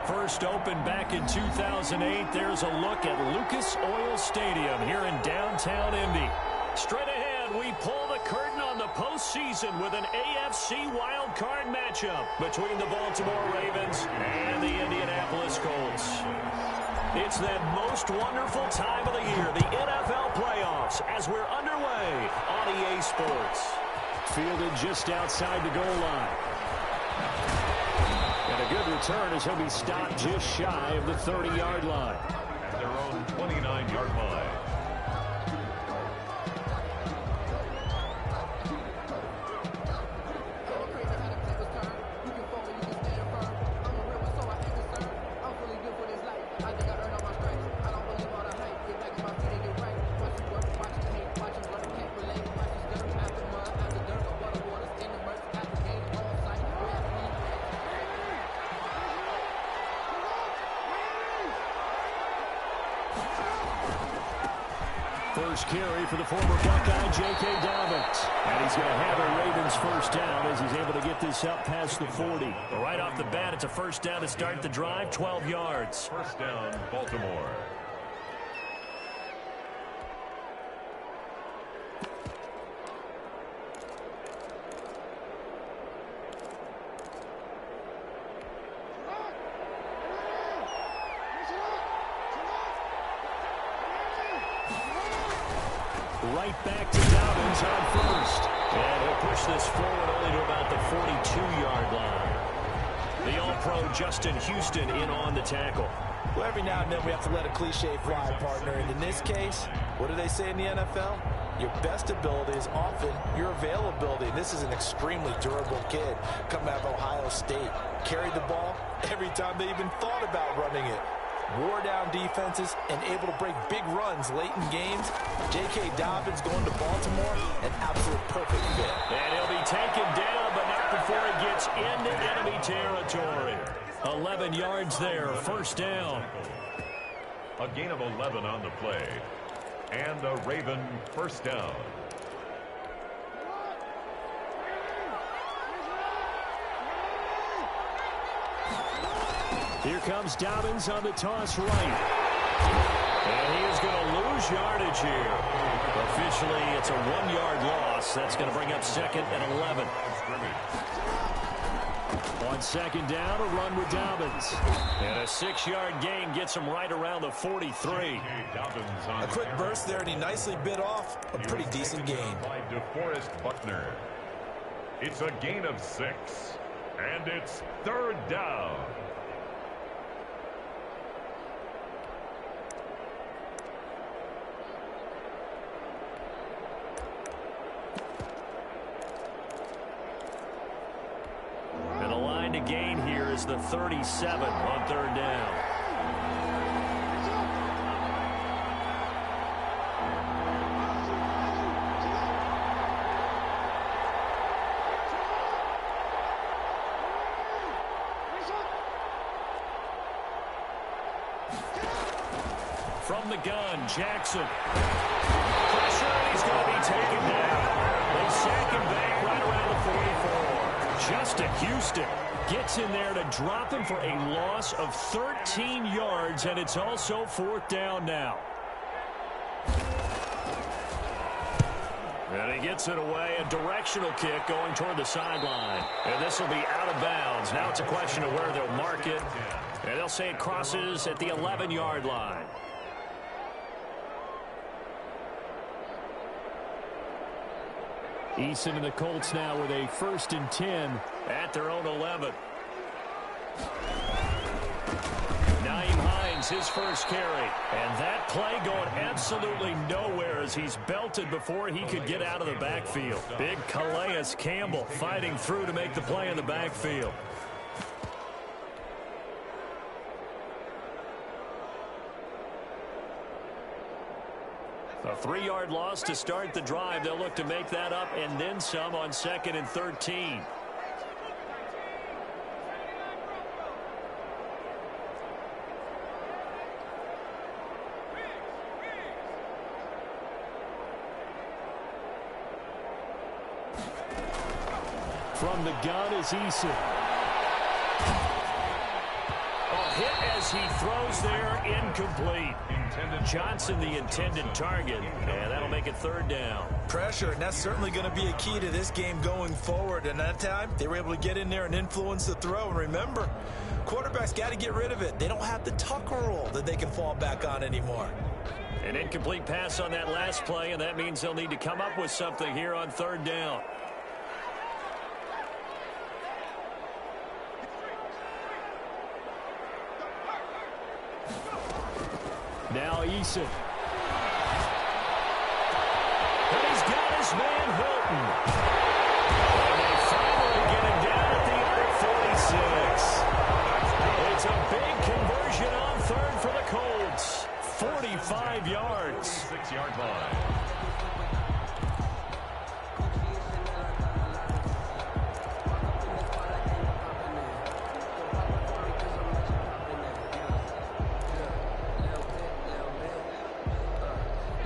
First opened back in 2008. There's a look at Lucas Oil Stadium here in downtown Indy. Straight ahead, we pull the curtain on the postseason with an AFC wildcard matchup between the Baltimore Ravens and the Indianapolis Colts. It's that most wonderful time of the year, the NFL playoffs, as we're underway on EA Sports. Fielded just outside the goal line. And a good return as he'll be stopped just shy of the 30-yard line. At their own 29-yard line. First carry for the former Buckeye, J.K. Dobbins. And he's going to have a Ravens first down as he's able to get this up past the 40. Right off the bat, it's a first down to start the drive, 12 yards. First down, Baltimore. Right back to Dobbins on first. And he'll push this forward only to about the 42-yard line. The All-Pro Justin Houston in on the tackle. Well, every now and then we have to let a cliche fly, partner. And in this case, what do they say in the NFL? Your best ability is often your availability. And this is an extremely durable kid coming out of Ohio State. Carried the ball every time they even thought about running it. Wore down defenses and able to break big runs late in games. J.K. Dobbins going to Baltimore, an absolute perfect fit. And he'll be taken down, but not before he gets into enemy territory. 11 yards there, first down. A gain of 11 on the play. And a Raven first down. Here comes Dobbins on the toss right. And he is going to lose yardage here. Officially, it's a 1-yard loss. That's going to bring up second and 11. On second down, a run with Dobbins. And a 6-yard gain gets him right around the 43. A quick burst there, and he nicely bit off a pretty decent gain. By DeForest Buckner. It's a gain of 6. And it's third down. To gain here is the 37 on third down. From the gun, Jackson. Pressure, and he's going to be taken down. They sack him back right around the 44. Justin Houston gets in there to drop him for a loss of 13 yards, and it's also fourth down now. And he gets it away, a directional kick going toward the sideline. And this will be out of bounds. Now it's a question of where they'll mark it. And they'll say it crosses at the 11-yard line. Eason and the Colts now with a 1st and 10 at their own 11. Nyheim Hines, his first carry. And that play going absolutely nowhere as he's belted before he could get out of the backfield. Big Calais Campbell fighting through to make the play in the backfield. A 3-yard loss to start the drive. They'll look to make that up and then some on 2nd and 13. From the gun is Eason. hit as he throws there, incomplete. Johnson, the intended target, and that'll make it third down. Pressure, and that's certainly going to be a key to this game going forward. And that time, they were able to get in there and influence the throw. And remember, quarterbacks got to get rid of it. They don't have the Tucker rule that they can fall back on anymore. An incomplete pass on that last play, and that means they'll need to come up with something here on third down. Now Eason. And he's got his man Hilton. And they finally get him down at the 46. It's a big conversion on third for the Colts. 45 yards. 6-yard line.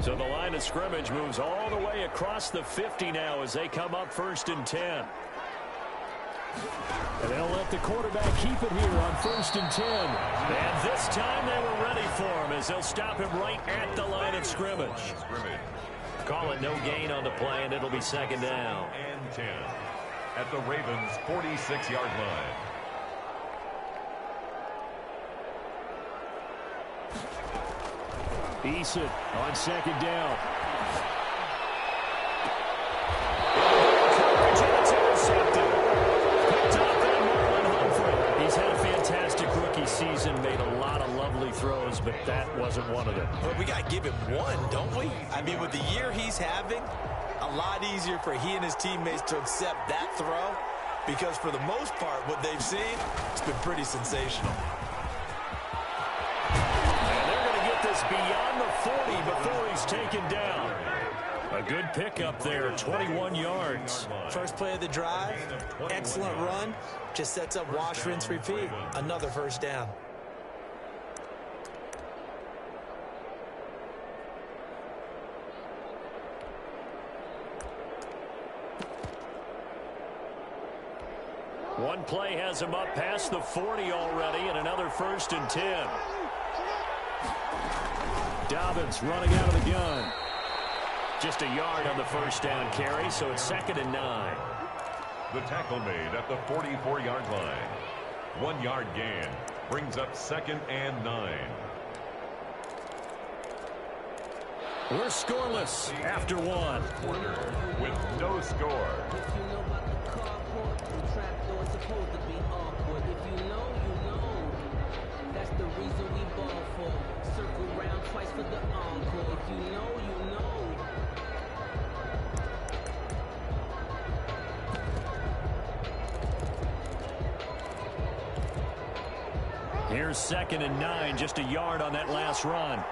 So the line of scrimmage moves all the way across the 50 now as they come up 1st and 10. And they'll let the quarterback keep it here on 1st and 10. And this time they were ready for him as they'll stop him right at the line of scrimmage. Call it no gain on the play, and it'll be 2nd down. And 10 at the Ravens' 46-yard line. Eason on 2nd down. He's had a fantastic rookie season, made a lot of lovely throws, but that wasn't one of them. But we got to give him one, don't we? I mean, with the year he's having, a lot easier for he and his teammates to accept that throw because for the most part, what they've seen, it's been pretty sensational. And they're going to get this beyond the 40 before he's taken down. A good pickup there, 21 yards. First play of the drive, excellent run. Just sets up wash, rinse, repeat. Another 1st down. One play has him up past the 40 already, and another 1st and 10. Dobbins running out of the gun. Just a yard on the 1st down carry, so it's 2nd and 9. The tackle made at the 44-yard line. 1-yard gain brings up 2nd and 9. We're scoreless after one. With no score. That's the reason we ball for. Circle round twice for the encore. If you know, you know. Here's 2nd and 9, just a yard on that last run.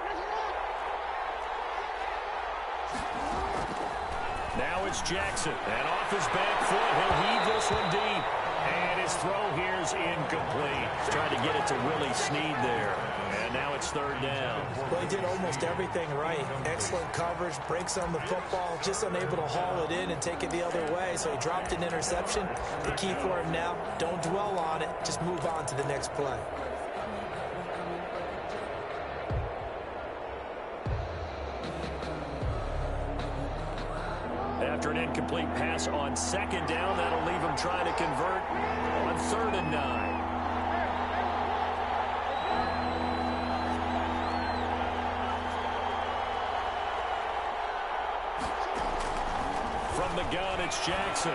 Now it's Jackson, and off his back foot, he'll heave this one deep. And his throw here's incomplete. He's trying to get it to Willie Snead there. And now it's 3rd down. Well, he did almost everything right. Excellent coverage, breaks on the football, just unable to haul it in and take it the other way. So he dropped an interception. The key for him now, don't dwell on it. Just move on to the next play. After an incomplete pass on 2nd down, that'll leave him trying to convert on 3rd and 9. From the gun, it's Jackson.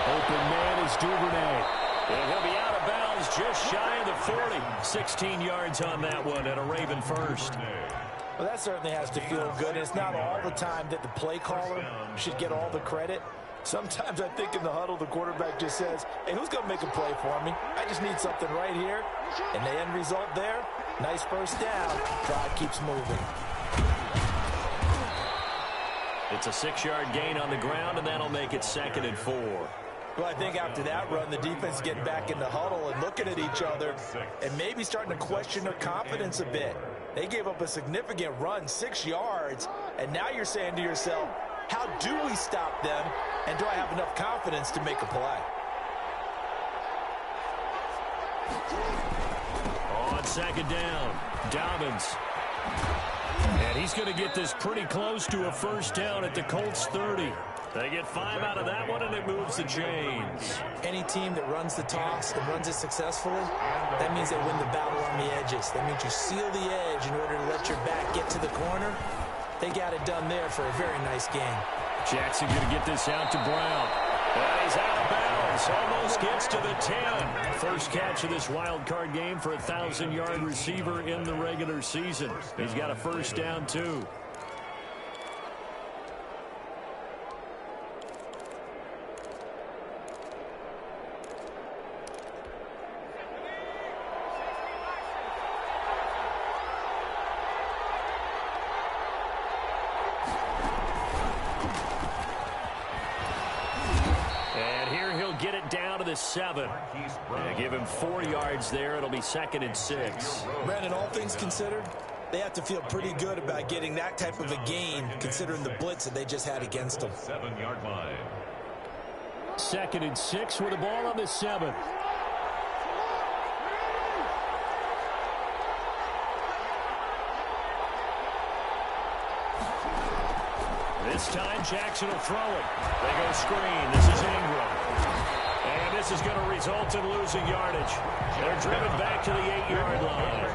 Open man is Duvernay. And he'll be out of bounds just shy of the 40. 16 yards on that one and a Raven first. Well, that certainly has to feel good. It's not all the time that the play caller should get all the credit. Sometimes I think in the huddle, the quarterback just says, hey, who's going to make a play for me? I just need something right here. And the end result there, nice 1st down. Drive keeps moving. It's a 6-yard gain on the ground, and that'll make it 2nd and 4. Well, I think after that run, the defense is getting back in the huddle and looking at each other and maybe starting to question their confidence a bit. They gave up a significant run, 6 yards, and now you're saying to yourself, how do we stop them, and do I have enough confidence to make a play? On second down, Dobbins. And he's going to get this pretty close to a first down at the Colts 30. They get 5 out of that one, and it moves the chains. Any team that runs the toss and runs it successfully, that means they win the battle on the edges. That means you seal the edge in order to let your back get to the corner. They got it done there for a very nice game. Jackson going to get this out to Brown. And he's out of bounds. Almost gets to the 10. First catch of this wild card game for a 1,000-yard receiver in the regular season. He's got a first down, too. Get it down to the 7. They give him 4 yards there. It'll be 2nd and 6. Brandon, all things considered, they have to feel pretty good about getting that type of a gain, considering the blitz that they just had against them. 7-yard line. 2nd and 6 with the ball on the 7. This time, Jackson will throw it. They go screen. This is Ingram. And this is going to result in losing yardage. They're driven back to the 8-yard line.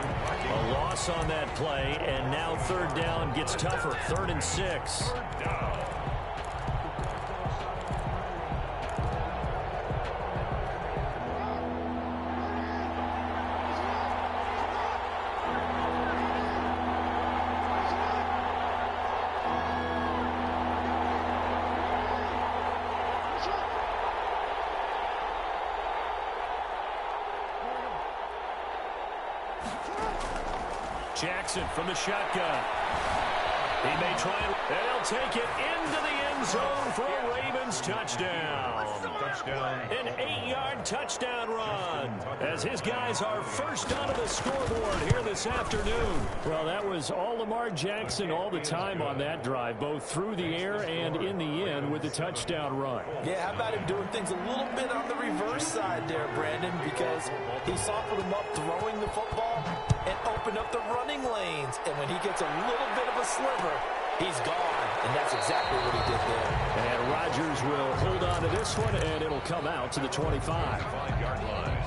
A loss on that play, and now 3rd down gets tougher. 3rd and 6. Jackson from the shotgun. He may try and they'll take it into the end zone for a Ravens touchdown. An 8-yard touchdown run as his guys are first onto the scoreboard here this afternoon. Well, that was all Lamar Jackson all the time on that drive, both through the air and in the end with the touchdown run. Yeah, how about him doing things a little bit on the reverse side there, Brandon, because he softened him up throwing the football and opened up the running lanes. And when he gets a little bit of a sliver, he's gone. And that's exactly what he did there. And Rodgers will hold on to this one, and it'll come out to the 25. 5-yard line.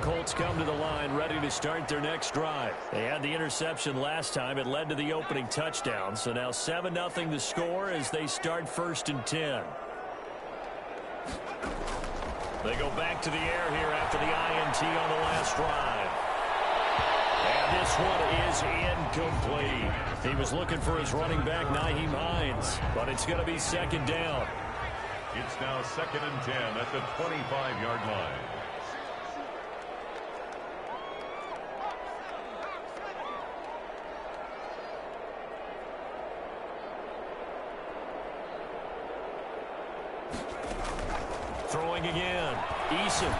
Colts come to the line ready to start their next drive. They had the interception last time. It led to the opening touchdown. So now 7-0 to score as they start 1st and 10. They go back to the air here after the INT on the last drive. And this one is incomplete. He was looking for his running back, Nyheim Hines, but it's going to be 2nd down. It's now 2nd and 10 at the 25-yard line. Throwing again. Eason.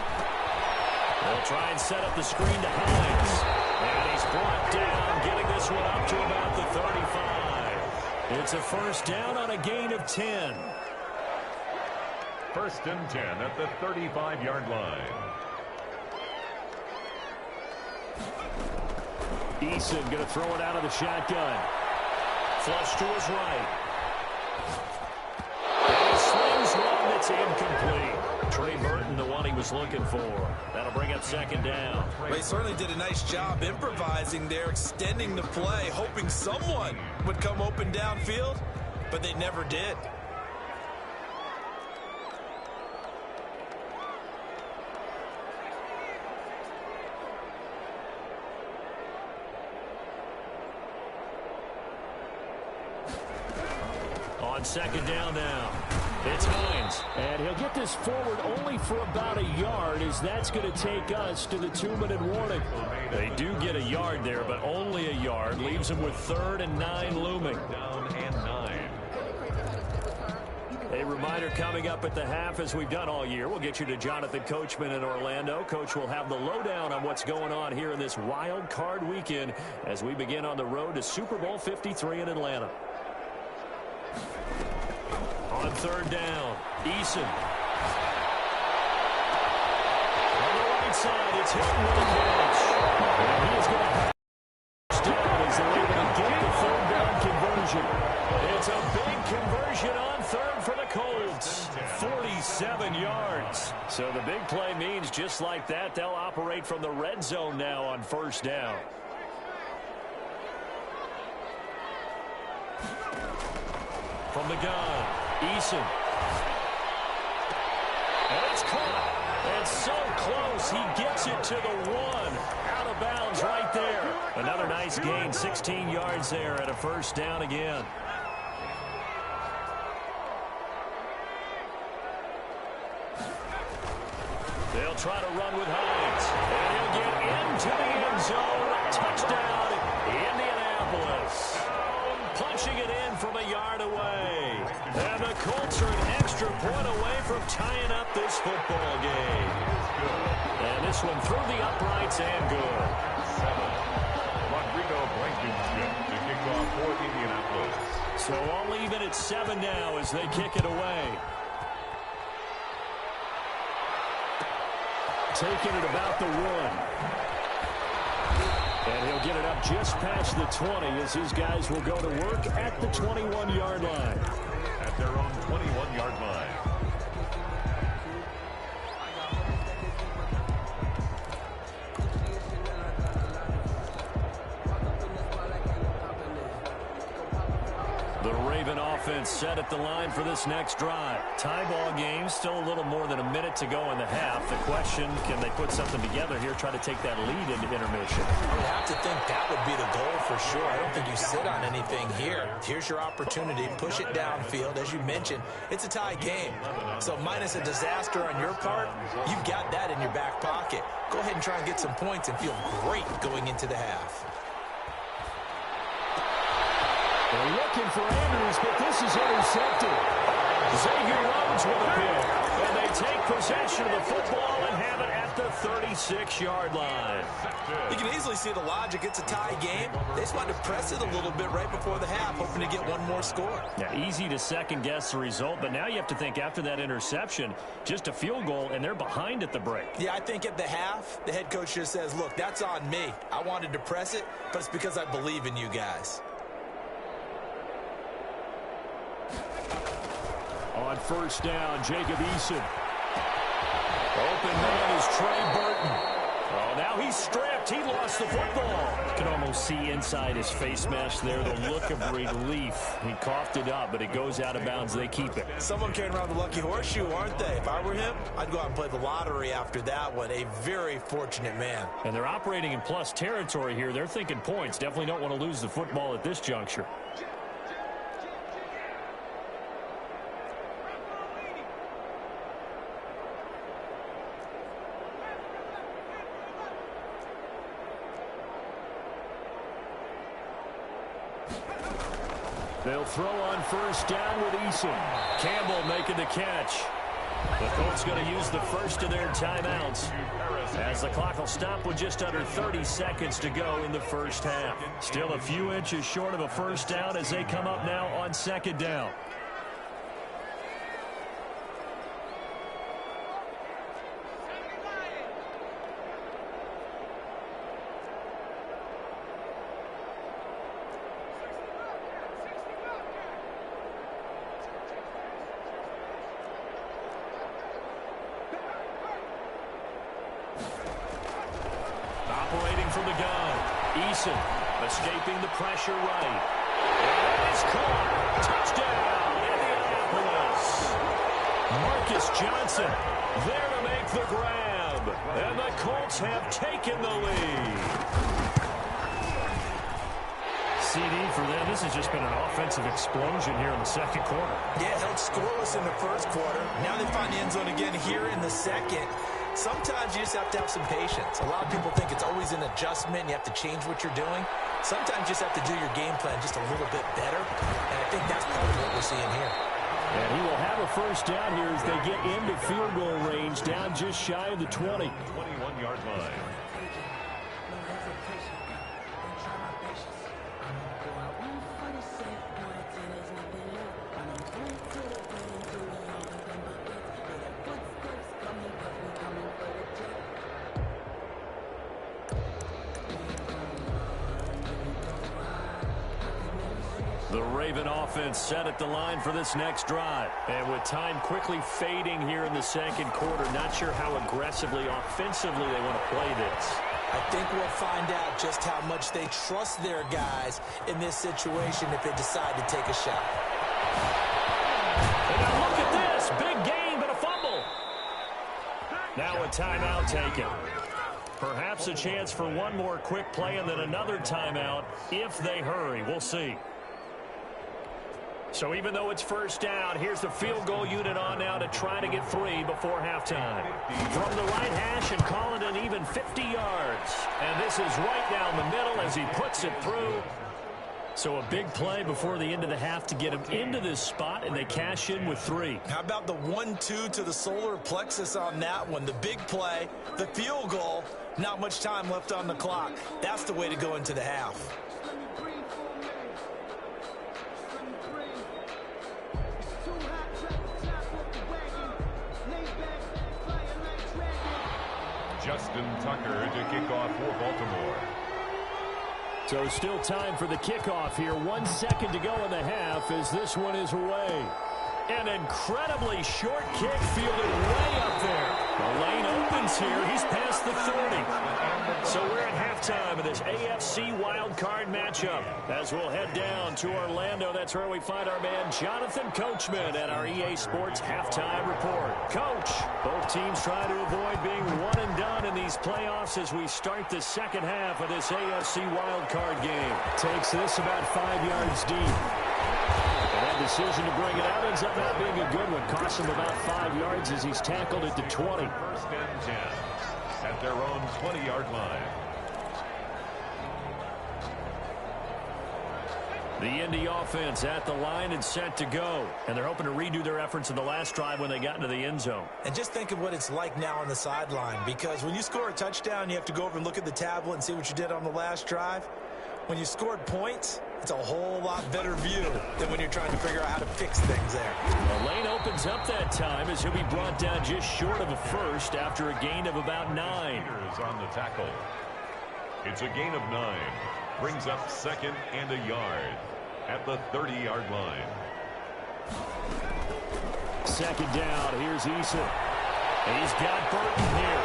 They'll try and set up the screen to Hines. And he's brought down, getting this one up to about the 35. It's a first down on a gain of 10. 1st and 10 at the 35-yard line. Eason going to throw it out of the shotgun. Flush to his right. And he slings one that's incomplete. Trey Burton, the one he was looking for. That'll bring up 2nd down. Well, he certainly did a nice job improvising there, extending the play, hoping someone would come open downfield, but they never did. On 2nd down now. It's Hines. And he'll get this forward only for about a yard, as that's going to take us to the 2-minute warning. They do get a yard there, but only a yard. Leaves them with 3rd and 9 looming. Down and 9. A reminder coming up at the half, as we've done all year, we'll get you to Jonathan Coachman in Orlando. Coach will have the lowdown on what's going on here in this wild card weekend as we begin on the road to Super Bowl 53 in Atlanta. On third down, Eason. On the right side, it's Hilton with the catch. And he is going to pass down as they're able to get the third down conversion. It's a big conversion on third for the Colts. 47 yards. So the big play means just like that, they'll operate from the red zone now on first down. From the gun, Eason. And it's caught. And so close, he gets it to the one. Out of bounds right there. Another nice gain, 16 yards there at a first down again. They'll try to run with Hines. And he'll get into the end zone. Touchdown, Indianapolis. Punching it in from a yard away. And the Colts are an extra point away from tying up this football game. And this one through the uprights and good. Rodrigo Blankenship to kick off for Indianapolis. So all even at 7 now as they kick it away. Taking it about the 1. And he'll get it up just past the 20 as his guys will go to work at the 21-yard line. At their own 21-yard line. The Raven offense set at the line for this next drive. Tie ball game, still a little more than a minute to go in the half. The question, can they put something together here, try to take that lead into intermission? I would have to think that would be the goal for sure. I don't think you sit on anything here. Here's your opportunity. Push it downfield. As you mentioned, it's a tie game. So minus a disaster on your part, you've got that in your back pocket. Go ahead and try and get some points and feel great going into the half. They're looking for Andrews, but this is intercepted. Xavier Rhodes with a pick. And they take possession of the football and have it at the 36-yard line. You can easily see the logic. It's a tie game. They just wanted to press it a little bit right before the half, hoping to get one more score. Yeah, easy to second-guess the result, but now you have to think after that interception, just a field goal, and they're behind at the break. Yeah, I think at the half, the head coach just says, look, that's on me. I wanted to press it, but it's because I believe in you guys. On first down, Jacob Eason. Open man is Trey Burton. Oh, now he's stripped. He lost the football. You can almost see inside his face mask there the look of relief. He coughed it up, but it goes out of bounds. They keep it. Someone carrying around the lucky horseshoe, aren't they? If I were him, I'd go out and play the lottery after that one. A very fortunate man. And they're operating in plus territory here. They're thinking points. Definitely don't want to lose the football at this juncture. They'll throw on first down with Eason. Campbell making the catch. The Colts going to use the first of their timeouts as the clock will stop with just under 30 seconds to go in the first half. Still a few inches short of a first down as they come up now on second down. Operating from the gun, Eason escaping the pressure right. And it's caught. Touchdown, Indianapolis. Marcus Johnson there to make the grab. And the Colts have taken the lead. CD for them. This has just been an offensive explosion here in the second quarter. Yeah, held scoreless in the first quarter. Now they find the end zone again here in the second. Sometimes you just have to have some patience. A lot of people think it's always an adjustment. You have to change what you're doing. Sometimes you just have to do your game plan just a little bit better. And I think that's part of what we're seeing here. And he will have a first down here as they get into field goal range, down just shy of the 20. 21-yard line. The Raven offense set at the line for this next drive. And with time quickly fading here in the second quarter, not sure how aggressively, offensively they want to play this. I think we'll find out just how much they trust their guys in this situation if they decide to take a shot. And now look at this. Big gain, but a fumble. Now a timeout taken. Perhaps a chance for one more quick play and then another timeout if they hurry. We'll see. So even though it's first down, here's the field goal unit on now to try to get 3 before halftime. From the right hash and call it an even 50 yards. And this is right down the middle as he puts it through. So a big play before the end of the half to get him into this spot, and they cash in with 3. How about the 1-2 to the solar plexus on that one? The big play, the field goal, not much time left on the clock. That's the way to go into the half. Justin Tucker to kick off for Baltimore. So still time for the kickoff here. 1 second to go in the half as this one is away. An incredibly short kick fielded way up there. The lane opens here. He's past the 30. So we're at halftime of this AFC wildcard matchup. As we'll head down to Orlando, that's where we find our man Jonathan Coachman at our EA Sports Halftime Report. Coach, both teams trying to avoid being one and done in these playoffs as we start the second half of this AFC wildcard game. Takes this about 5 yards deep. And that decision to bring it out ends up not being a good one. Costs him about 5 yards as he's tackled at the 20. First and 10 at their own 20-yard line. The Indy offense at the line and set to go. And they're hoping to redo their efforts in the last drive when they got into the end zone. And just think of what it's like now on the sideline, because when you score a touchdown, you have to go over and look at the tablet and see what you did on the last drive. When you scored points, it's a whole lot better view than when you're trying to figure out how to fix things there. The lane opens up that time as he'll be brought down just short of a first after a gain of about 9. Peters on the tackle. It's a gain of 9. Brings up second and a yard at the 30-yard line. Second down. Here's Eason. He's got Burton here.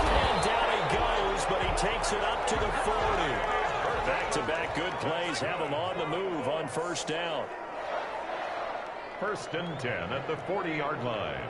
And down he goes, but he takes it up to the 40. Back-to-back good plays have him on the move on first down. First and 10 at the 40-yard line.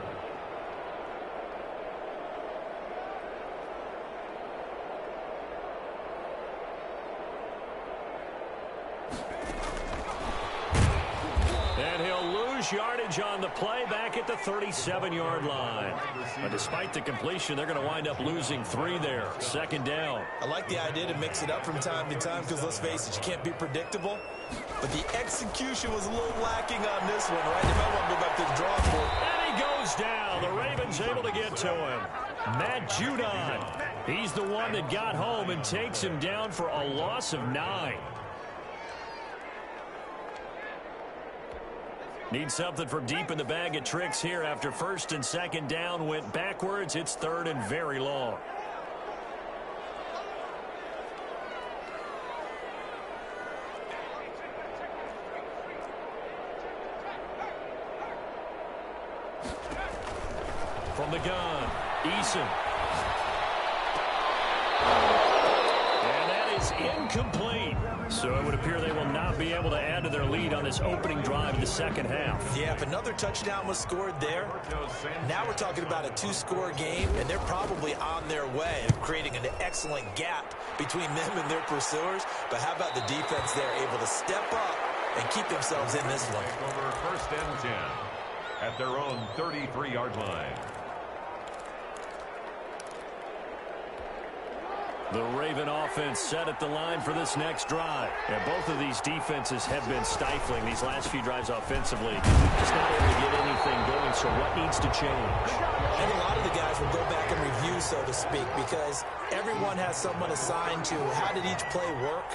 And he'll lose yardage on the play back at the 37-yard line. But despite the completion, they're going to wind up losing 3 there. Second down. I like the idea to mix it up from time to time because, let's face it, you can't be predictable. But the execution was a little lacking on this one, right? They might want to go back to the drawing board. And he goes down. The Ravens able to get to him. Matt Judon. He's the one that got home and takes him down for a loss of 9. Need something from deep in the bag of tricks here after first and second down went backwards. It's third and very long. From the gun, Eason. And that is incomplete. So it would appear they will not be able to add to their lead on this opening drive of the second half. Yeah, if another touchdown was scored there, now we're talking about a 2-score game, and they're probably on their way of creating an excellent gap between them and their pursuers. But how about the defense there, able to step up and keep themselves in this one? Over first and 10 at their own 33-yard line. The Raven offense set at the line for this next drive. And both of these defenses have been stifling these last few drives offensively. Just not able to get anything going, so what needs to change? I think a lot of the guys will go back and review, so to speak, because everyone has someone assigned to how did each play work.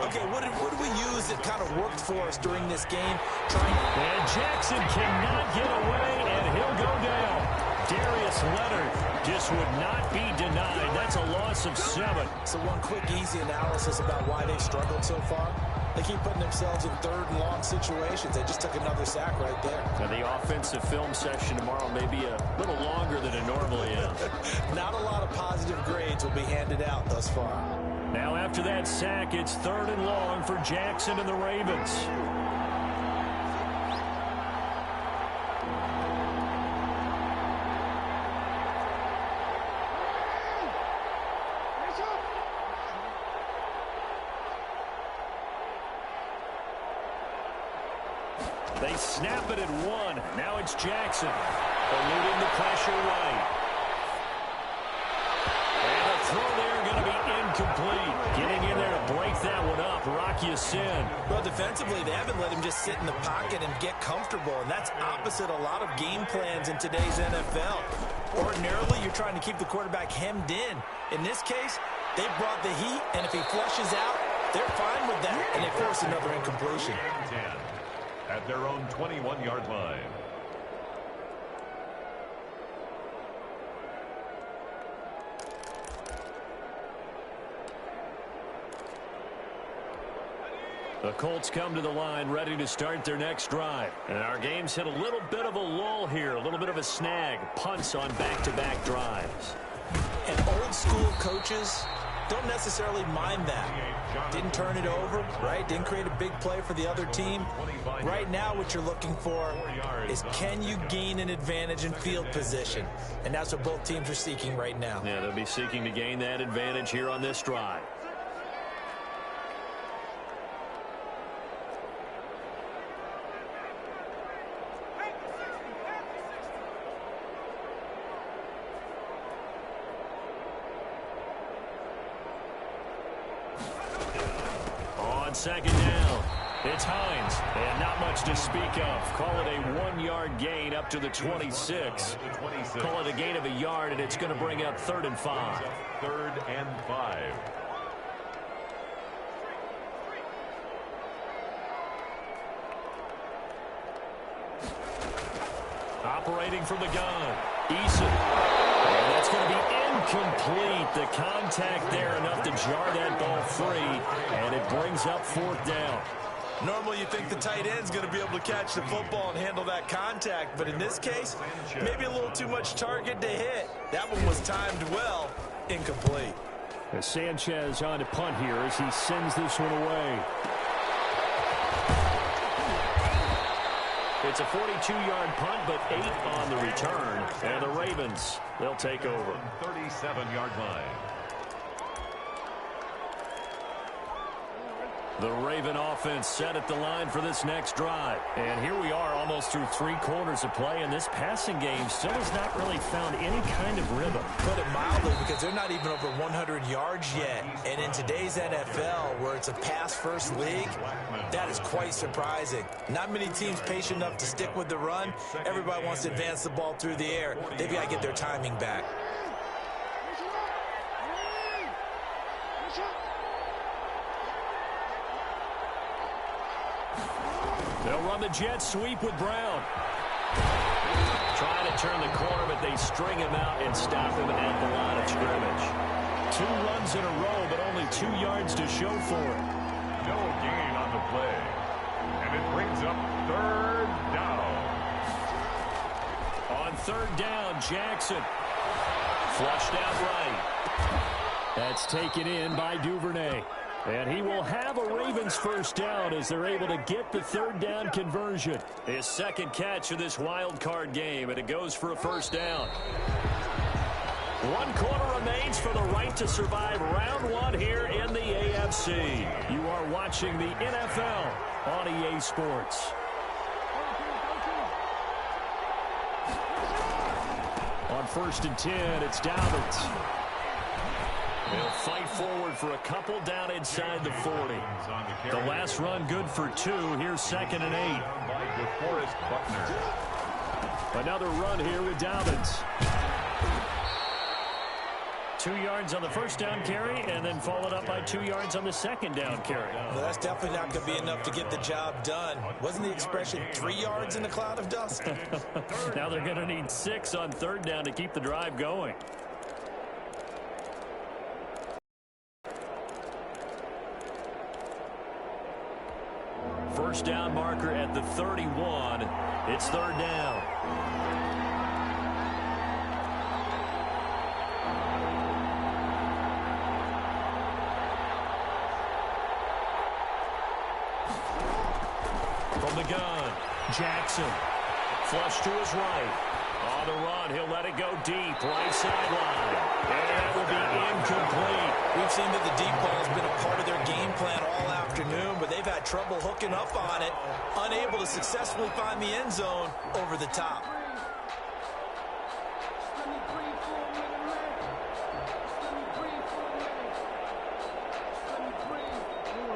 Okay, what did we use that kind of worked for us during this game? And Jackson cannot get away, and he'll go down. Darius Leonard just would not be denied. That's a loss of 7. So one quick, easy analysis about why they've struggled so far. They keep putting themselves in third and long situations. They just took another sack right there. Now the offensive film session tomorrow may be a little longer than it normally is. Not a lot of positive grades will be handed out thus far. Now after that sack, it's 3rd and long for Jackson and the Ravens. They snap it at 1. Now it's Jackson. Eluding the pressure right. And a throw there going to be incomplete. Getting in there to break that one up. Rocky Sin. Well, defensively, they haven't let him just sit in the pocket and get comfortable. And that's opposite a lot of game plans in today's NFL. Ordinarily, you're trying to keep the quarterback hemmed in. In this case, they brought the heat. And if he flushes out, they're fine with that. And they force another incompletion. At their own 21-yard line. The Colts come to the line ready to start their next drive. And our game's hit a little bit of a lull here, a little bit of a snag. Punts on back-to-back drives. And old-school coaches don't necessarily mind that. Didn't turn it over, right? Didn't create a big play for the other team. Right now what you're looking for is can you gain an advantage in field position? And that's what both teams are seeking right now. Yeah, they'll be seeking to gain that advantage here on this drive. Second down. It's Hines. And not much to speak of. Call it a 1-yard gain up to the 26. Call it a gain of a yard, and it's going to bring up 3rd and 5. 3rd and 5. Operating from the gun. Eason. And that's going to be incomplete. The contact there enough to jar that ball free, and it brings up 4th down. Normally you think the tight end's going to be able to catch the football and handle that contact, but in this case, maybe a little too much target to hit. That one was timed well. Incomplete. As Sanchez on to punt here as he sends this one away. It's a 42-yard punt, but 8 on the return. And the Ravens, they'll take over. 37-yard line. The Raven offense set at the line for this next drive. And here we are almost through 3 quarters of play, and this passing game still has not really found any kind of rhythm. Put it mildly, because they're not even over 100 yards yet. And in today's NFL, where it's a pass-first league, that is quite surprising. Not many teams patient enough to stick with the run. Everybody wants to advance the ball through the air. They've got to get their timing back. They'll run the jet sweep with Brown. Trying to turn the corner, but they string him out and stop him at the line of scrimmage. 2 runs in a row, but only 2 yards to show for it. No gain on the play. And it brings up 3rd down. On 3rd down, Jackson. Flushed out right. That's taken in by Duvernay. And he will have a Ravens first down as they're able to get the 3rd down conversion. His 2nd catch of this wild card game, and it goes for a first down. 1 quarter remains for the right to survive round 1 here in the AFC. You are watching the NFL on EA Sports. On 1st and 10, it's Dobbins. They'll fight forward for a couple down inside the 40. The last run good for 2. Here's 2nd and 8. Another run here with Dobbins. 2 yards on the first down carry, and then followed up by 2 yards on the second down carry. Well, that's definitely not going to be enough to get the job done. Wasn't the expression 3 yards in a cloud of dust? Now they're going to need 6 on 3rd down to keep the drive going. First down marker at the 31. It's 3rd down. From the gun, Jackson. Flush to his right. On the run, he'll let it go deep. Right sideline. And that will be incomplete. We've seen that the deep ball has been a part of their game plan all afternoon, but they've had trouble hooking up on it. Unable to successfully find the end zone over the top.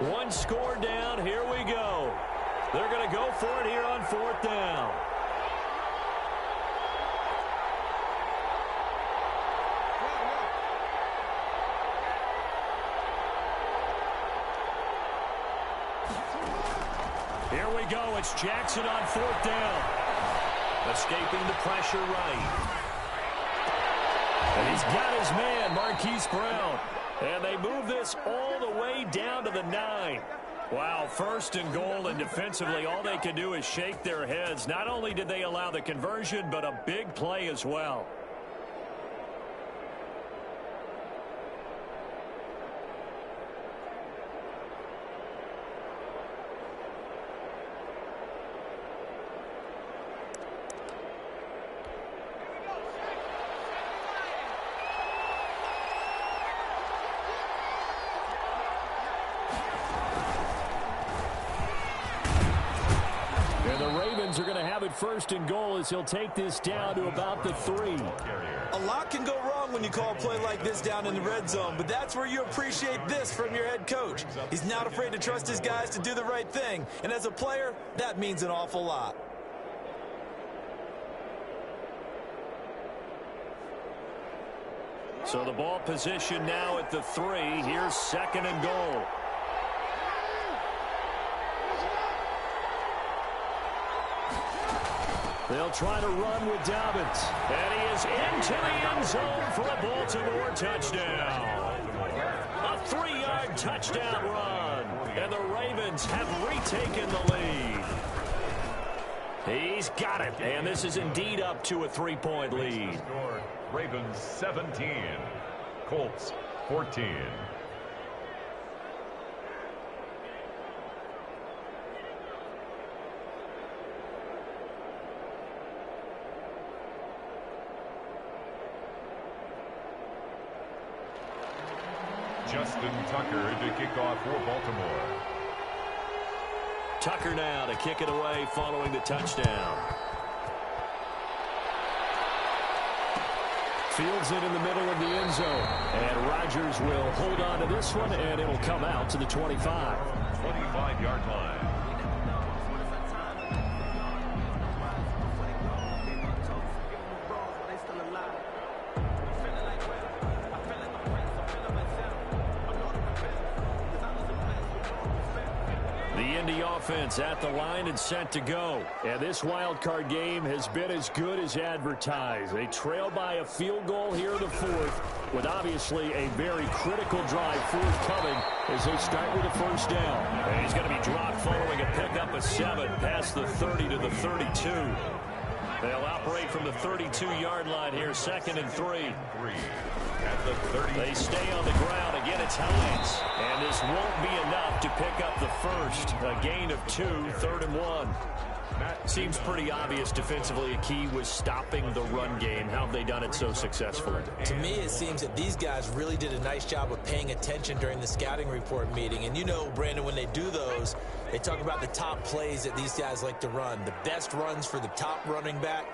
One score down. Here we go. They're going to go for it here on 4th down. Here we go. It's Jackson on 4th down. Escaping the pressure right. And he's got his man, Marquise Brown. And they move this all the way down to the 9. Wow, 1st and goal, and defensively all they can do is shake their heads. Not only did they allow the conversion, but a big play as well. Are going to have it 1st and goal as he'll take this down to about the 3. A lot can go wrong when you call a play like this down in the red zone, but that's where you appreciate this from your head coach. He's not afraid to trust his guys to do the right thing, and as a player, that means an awful lot. So the ball position now at the 3. Here's 2nd and goal. They'll try to run with Dobbins. And he is into the end zone for a Baltimore touchdown. A 3-yard touchdown run. And the Ravens have retaken the lead. He's got it. And this is indeed up to a 3-point lead. Ravens 17. Colts 14. Justin Tucker to kick off for Baltimore. Tucker now to kick it away following the touchdown. Fields it in the middle of the end zone. And Rodgers will hold on to this one, and it'll come out to the 25. 25-yard line. Offense at the line and set to go. And this wild card game has been as good as advertised. They trail by a field goal here in the 4th, with obviously a very critical drive forthcoming as they start with a 1st down. And he's going to be dropped following a pickup of 7 past the 30 to the 32. They'll operate from the 32-yard line here, 2nd and 3. At the 30. They stay on the ground. Again, it's Hines. And this won't be enough to pick up the 1st. A gain of 2, 3rd and 1. Seems pretty obvious defensively. A key was stopping the run game. How have they done it so successfully? To me, it seems that these guys really did a nice job of paying attention during the scouting report meeting. And you know, Brandon, when they do those, they talk about the top plays that these guys like to run. The best runs for the top running back.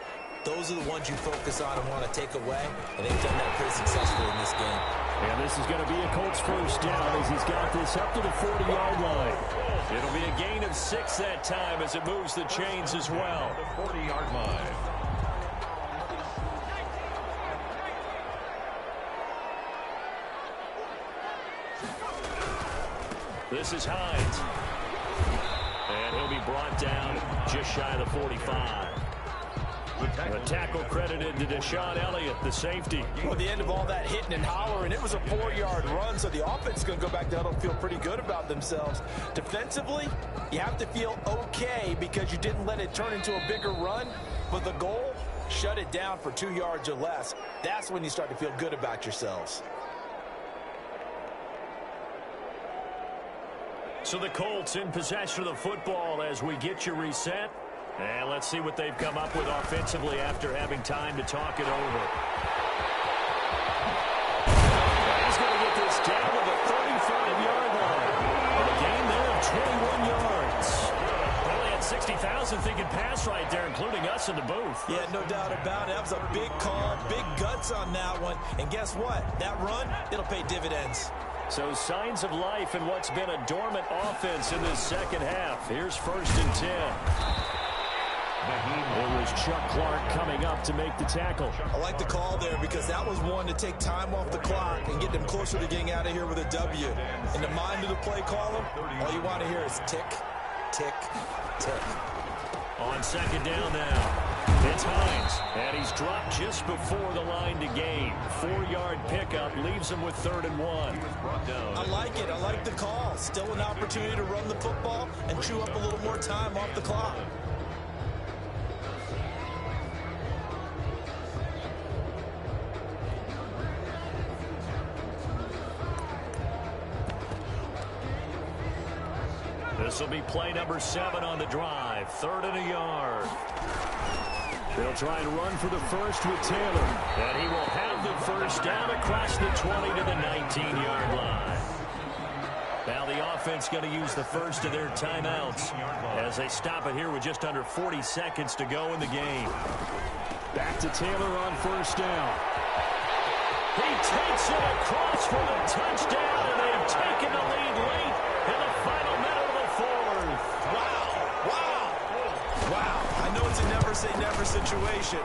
Those are the ones you focus on and want to take away. And they've done that pretty successfully in this game. And this is going to be a Colts first down as he's got this up to the 40-yard line. It'll be a gain of 6 that time as it moves the chains as well. The 40-yard line. This is Hines. And he'll be brought down just shy of the 45. A tackle credited to Deshaun Elliott, the safety. Well, at the end of all that hitting and hollering, it was a 4-yard run, so the offense is going to go back down and feel pretty good about themselves. Defensively, you have to feel okay because you didn't let it turn into a bigger run, but the goal, shut it down for 2 yards or less. That's when you start to feel good about yourselves. So the Colts in possession of the football as we get you reset. And let's see what they've come up with offensively after having time to talk it over. He's going to get this down to the 35-yard line. And a gain there of 21 yards. Probably had 60,000 thinking pass right there, including us in the booth. Yeah, no doubt about it. That was a big call, big guts on that one. And guess what? That run, it'll pay dividends. So signs of life in what's been a dormant offense in this second half. Here's 1st and 10. It was Chuck Clark coming up to make the tackle. I like the call there because that was one to take time off the clock and get them closer to getting out of here with a W. In the mind of the play caller, all you want to hear is tick, tick, tick. On 2nd down now. It's Hines, and he's dropped just before the line to gain. 4-yard pickup leaves him with 3rd and 1. I like it. I like the call. Still an opportunity to run the football and chew up a little more time off the clock. This will be play number 7 on the drive. 3rd and a yard. They'll try and run for the first with Taylor. And he will have the first down across the 20 to the 19-yard line. Now the offense going to use the first of their timeouts as they stop it here with just under 40 seconds to go in the game. Back to Taylor on 1st down. He takes it across for the touchdown, and they've taken the lead late in the final minute of the 4th. Wow. I know it's a never-say-never situation,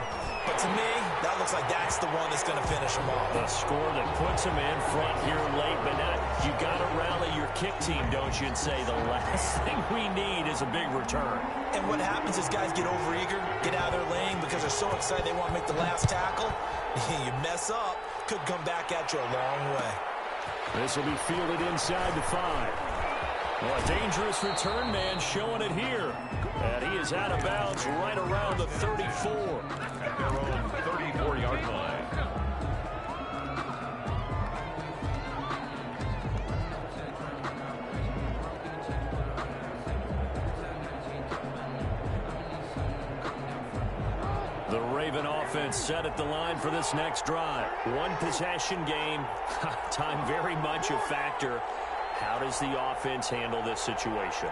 but to me, that looks like that's the one that's going to finish them off. A score that puts them in front here late, but now you got to rally your kick team, don't you, and say the last thing we need is a big return. And what happens is guys get overeager, get out of their lane because they're so excited they want to make the last tackle. You mess up, could come back at you a long way. This will be fielded inside the 5. Well, a dangerous return man showing it here. And he is out of bounds right around the 34. At their own 34-yard line. The Raven offense set at the line for this next drive. One possession game. Time very much a factor. How does the offense handle this situation?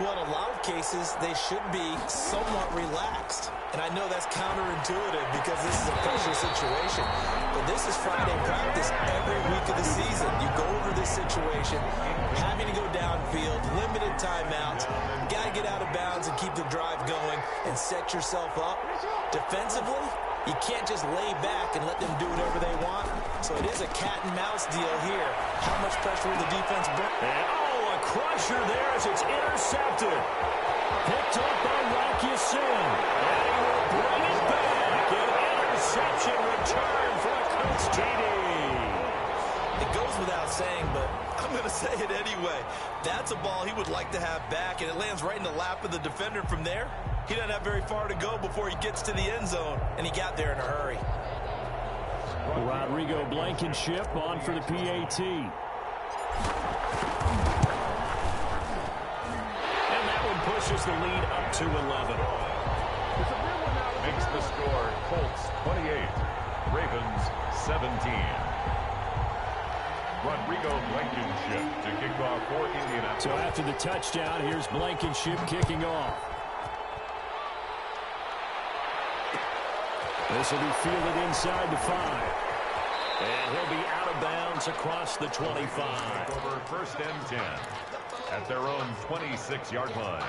Well, in a lot of cases, they should be somewhat relaxed. And I know that's counterintuitive because this is a pressure situation. But this is Friday practice every week of the season. You go over this situation, having to go downfield, limited timeouts. Got to get out of bounds and keep the drive going and set yourself up. Defensively, you can't just lay back and let them do whatever they want. So it is a cat and mouse deal here. How much pressure will the defense bring? A crusher there as it's intercepted. Picked up by Rocky Sin. And he will bring it back. An interception return for a Colts TD. It goes without saying, but I'm going to say it anyway. That's a ball he would like to have back, and it lands right in the lap of the defender from there. He doesn't have very far to go before he gets to the end zone, and he got there in a hurry. Rodrigo Blankenship on for the PAT. And that one pushes the lead up to 11. Makes the score Colts 28, Ravens 17. Rodrigo Blankenship to kick off for Indianapolis. So after the touchdown, here's Blankenship kicking off. This will be fielded inside the 5. And he'll be out of bounds across the 25. Over 1st and 10 at their own 26-yard line.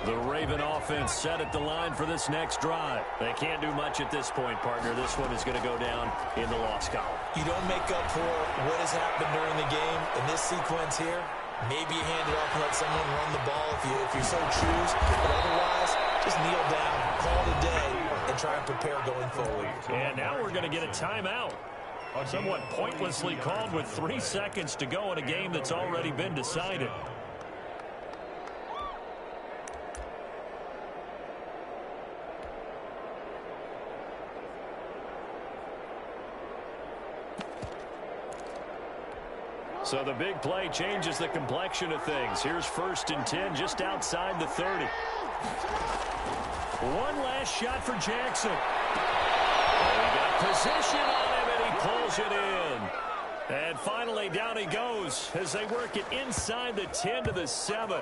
The Raven offense set at the line for this next drive. They can't do much at this point, partner. This one is going to go down in the loss column. You don't make up for what has happened during the game in this sequence here. Maybe you hand it off and let someone run the ball if you so choose. But otherwise, just kneel down, call it a day, and try and prepare going forward. And now we're going to get a timeout. Somewhat pointlessly called with 3 seconds to go in a game that's already been decided. So the big play changes the complexion of things. Here's 1st and 10 just outside the 30. One last shot for Jackson. He got position on him, and he pulls it in. And finally, down he goes as they work it inside the 10 to the 7.